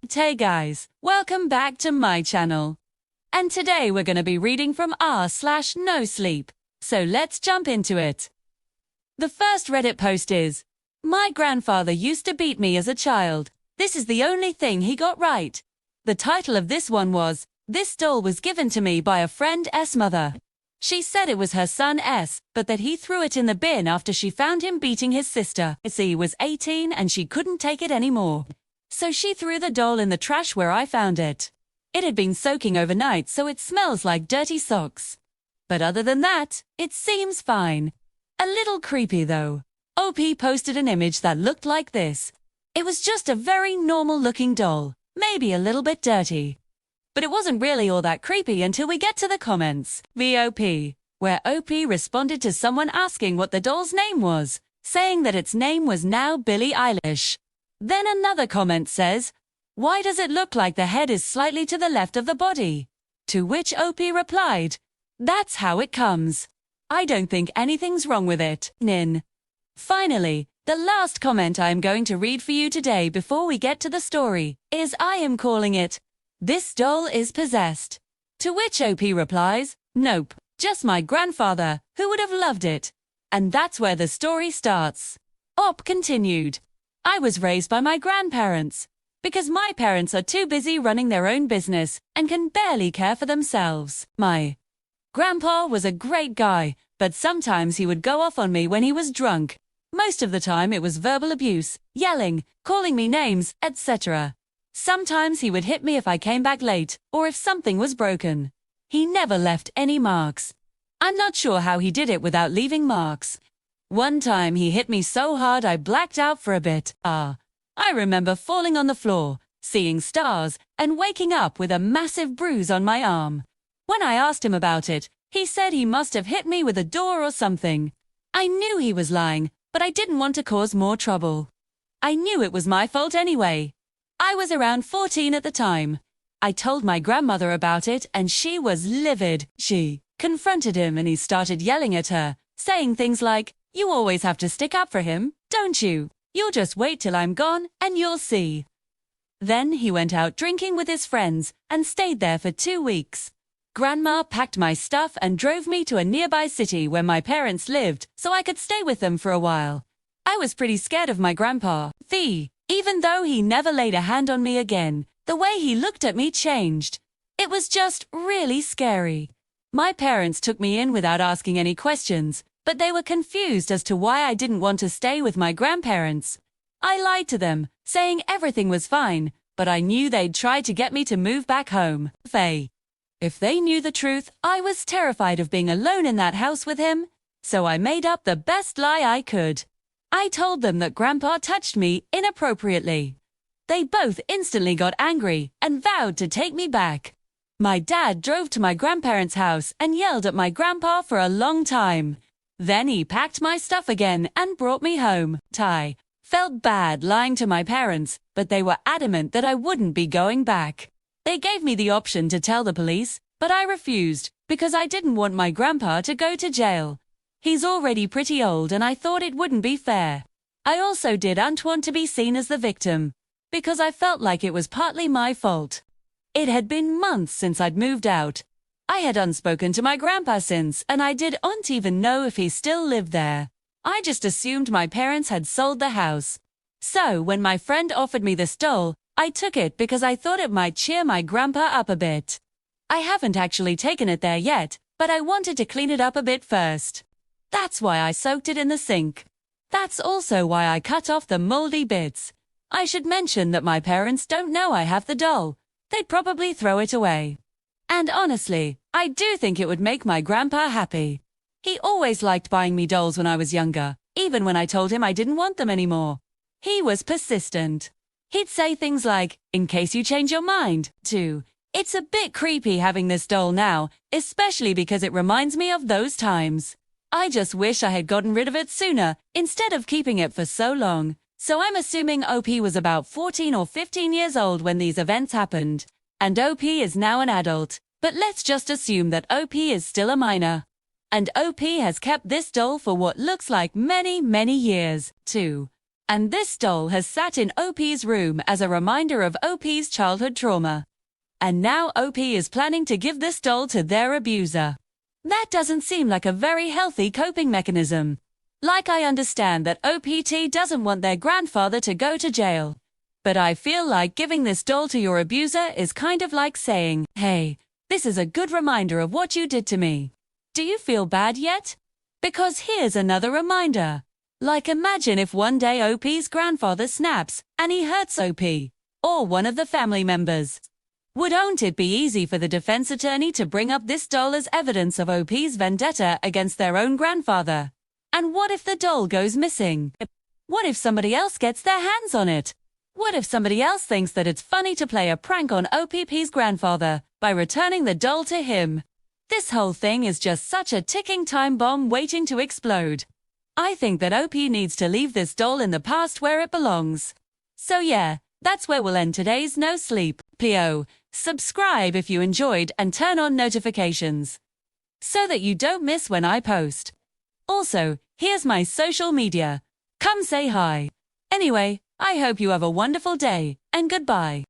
Hey guys, welcome back to my channel. And today we're going to be reading from r/no sleep. So let's jump into it. The first Reddit post is, "My grandfather used to beat me as a child. This is the only thing he got right." The title of this one was, "This doll was given to me by a friend S mother. She said it was her son S, but that he threw it in the bin after she found him beating his sister. He was 18 and she couldn't take it anymore. So she threw the doll in the trash where I found it. It had been soaking overnight, so it smells like dirty socks. But other than that, it seems fine. A little creepy though." OP posted an image that looked like this. It was just a very normal looking doll, maybe a little bit dirty. But it wasn't really all that creepy until we get to the comments. VOP, where OP responded to someone asking what the doll's name was, saying that its name was now Billie Eilish. Then another comment says, "Why does it look like the head is slightly to the left of the body?" To which OP replied, "That's how it comes. I don't think anything's wrong with it. Nin." Finally, the last comment I am going to read for you today before we get to the story is, "I am calling it, this doll is possessed." To which OP replies, "Nope, just my grandfather, who would have loved it." And that's where the story starts. OP continued, "I was raised by my grandparents, because my parents are too busy running their own business and can barely care for themselves. My grandpa was a great guy, but sometimes he would go off on me when he was drunk. Most of the time it was verbal abuse, yelling, calling me names, etc. Sometimes he would hit me if I came back late or if something was broken. He never left any marks. I'm not sure how he did it without leaving marks. One time he hit me so hard I blacked out for a bit. I remember falling on the floor, seeing stars, and waking up with a massive bruise on my arm. When I asked him about it, he said he must have hit me with a door or something. I knew he was lying, but I didn't want to cause more trouble. I knew it was my fault anyway. I was around 14 at the time. I told my grandmother about it and she was livid. She confronted him and he started yelling at her, saying things like, 'You always have to stick up for him, don't you? You'll just wait till I'm gone and you'll see.' Then he went out drinking with his friends and stayed there for 2 weeks. Grandma packed my stuff and drove me to a nearby city where my parents lived so I could stay with them for a while. I was pretty scared of my grandpa. Even though he never laid a hand on me again, the way he looked at me changed. It was just really scary. My parents took me in without asking any questions, but they were confused as to why I didn't want to stay with my grandparents. I lied to them, saying everything was fine, but I knew they'd try to get me to move back home. If they knew the truth, I was terrified of being alone in that house with him, so I made up the best lie I could. I told them that Grandpa touched me inappropriately. They both instantly got angry and vowed to take me back. My dad drove to my grandparents' house and yelled at my grandpa for a long time. Then he packed my stuff again and brought me home. Felt bad lying to my parents, but they were adamant that I wouldn't be going back. They gave me the option to tell the police, but I refused because I didn't want my grandpa to go to jail. He's already pretty old and I thought it wouldn't be fair. I also didn't want to be seen as the victim, because I felt like it was partly my fault. It had been months since I'd moved out. I had unspoken to my grandpa since, and I didn't even know if he still lived there. I just assumed my parents had sold the house. So when my friend offered me this doll, I took it because I thought it might cheer my grandpa up a bit. I haven't actually taken it there yet, but I wanted to clean it up a bit first. That's why I soaked it in the sink. That's also why I cut off the moldy bits. I should mention that my parents don't know I have the doll. They'd probably throw it away. And honestly, I do think it would make my grandpa happy. He always liked buying me dolls when I was younger, even when I told him I didn't want them anymore. He was persistent. He'd say things like, 'In case you change your mind,' too. It's a bit creepy having this doll now, especially because it reminds me of those times. I just wish I had gotten rid of it sooner, instead of keeping it for so long. So I'm assuming OP was about 14 or 15 years old when these events happened. And OP is now an adult, but let's just assume that OP is still a minor. And OP has kept this doll for what looks like many, many years, too. And this doll has sat in OP's room as a reminder of OP's childhood trauma. And now OP is planning to give this doll to their abuser. That doesn't seem like a very healthy coping mechanism. Like, I understand that OPT doesn't want their grandfather to go to jail. But I feel like giving this doll to your abuser is kind of like saying, hey, this is a good reminder of what you did to me. Do you feel bad yet? Because here's another reminder. Like, imagine if one day OP's grandfather snaps and he hurts OP, or one of the family members. Wouldn't it be easy for the defense attorney to bring up this doll as evidence of OP's vendetta against their own grandfather? And what if the doll goes missing? What if somebody else gets their hands on it? What if somebody else thinks that it's funny to play a prank on OP's grandfather by returning the doll to him? This whole thing is just such a ticking time bomb waiting to explode. I think that OP needs to leave this doll in the past where it belongs. So yeah, that's where we'll end today's No Sleep. P.O. Subscribe if you enjoyed and turn on notifications so that you don't miss when I post. Also, here's my social media. Come say hi. Anyway, I hope you have a wonderful day, and goodbye.